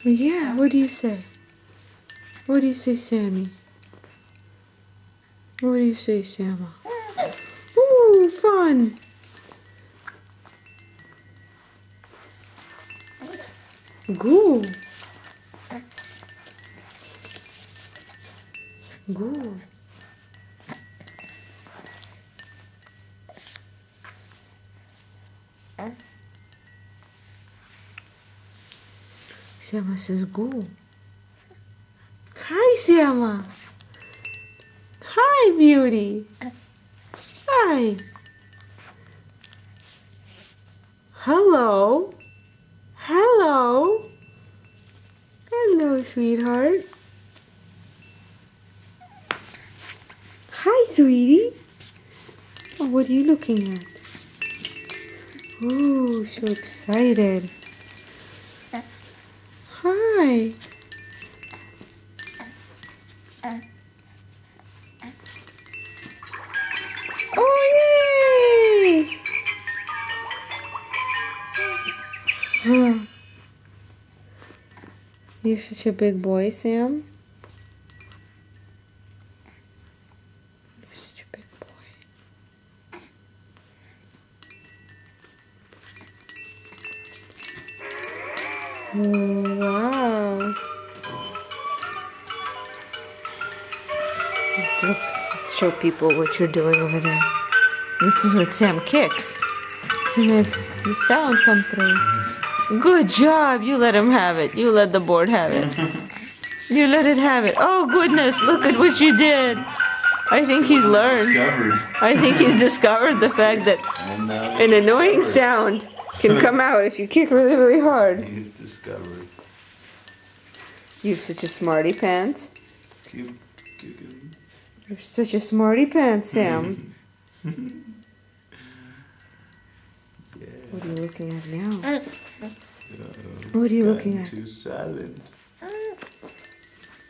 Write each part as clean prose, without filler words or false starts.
Yeah, what do you say? What do you say, Sammy? What do you say, Samma? Ooh, fun! Goo! Goo! Samma says goo. Hi, Samma! Hi, beauty! Hi! Hello! Hello! Hello, sweetheart! Hi, sweetie! Oh, what are you looking at? Oh, so excited! Hi! Oh, yay! Huh. You're such a big boy, Sam. You're such a big boy. Oh, wow. Look, let's show people what you're doing over there. This is what Sam kicks to make the sound come through. Good job. You let him have it. You let the board have it. You let it have it. Oh, goodness. Look at what you did. I think he's learned. I think he's discovered the fact that an annoying sound can come out if you kick really, really hard. He's discovered. You're such a smarty pants. Keep kicking. You're such a smarty pants, Sam. What are you looking at now? What are you looking at? Too silent.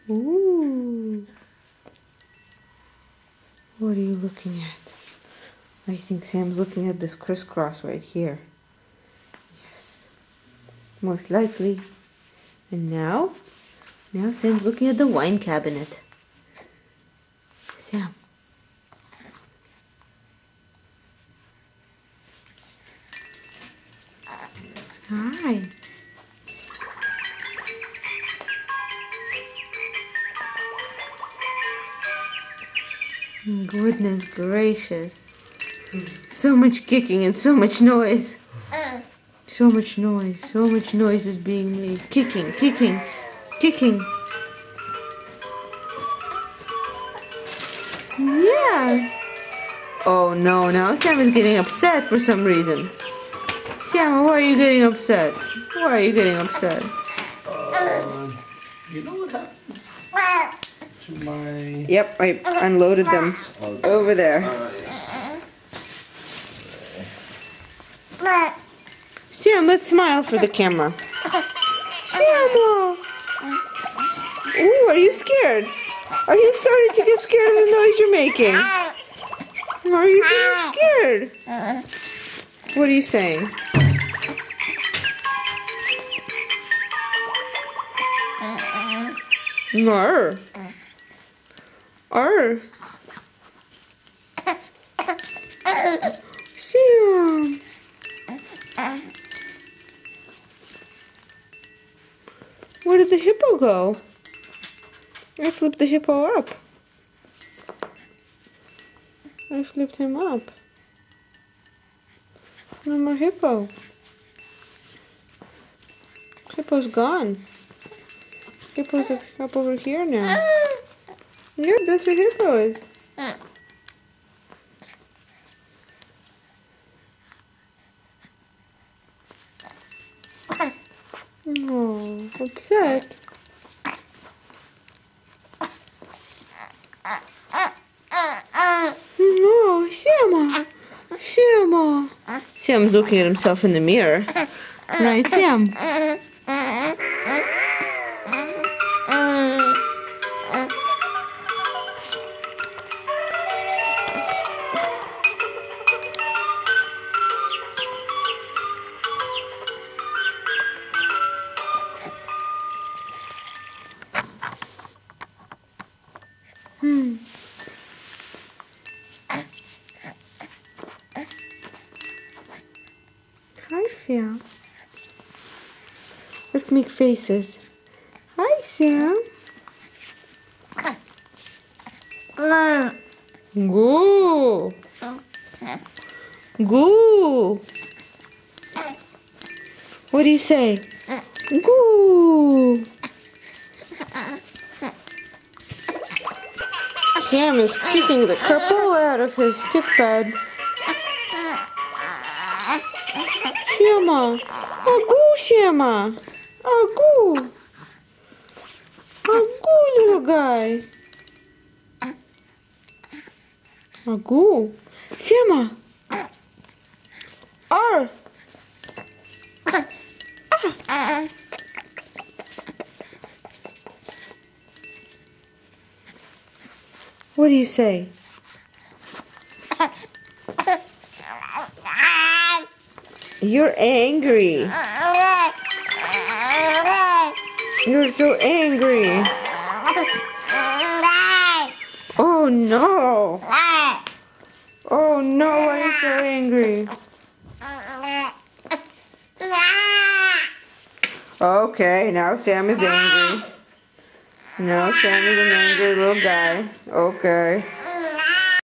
Ooh. What are you looking at? I think Sam's looking at this crisscross right here. Yes. Most likely. And now Sam's looking at the wine cabinet. Sam. Hi. Goodness gracious. So much kicking and so much noise. So much noise. So much noise is being made. Kicking, kicking, kicking. Yeah. Oh no, now Sam is getting upset for some reason. Sam, why are you getting upset? Why are you getting upset? You know what happened to my... Yep, I unloaded them over there. Sam, let's smile for the camera. Sam! Ooh, are you scared? Are you starting to get scared of the noise you're making? Are you getting scared? What are you saying? Arr. Arr. Sam. Where did the hippo go? I flipped the hippo up. I flipped him up. No more hippo. Hippo's gone. Hippo's up over here now. Yeah, that's where hippo is. Oh, upset. No, Samma. Samma. Sam's looking at himself in the mirror. Right, Sam? Hi, Sam. Let's make faces. Hi, Sam. Goo. Goo. What do you say? Goo. Sam is kicking the purple out of his kick pad. Shama. Agoo, Shama. Agoo. Agoo, little guy. Agoo. Shama. Arr. What do you say? You're angry. You're so angry. Oh no. Oh no, why are you so angry? Okay, now Sam is angry. Now Sam is an angry little guy. Okay.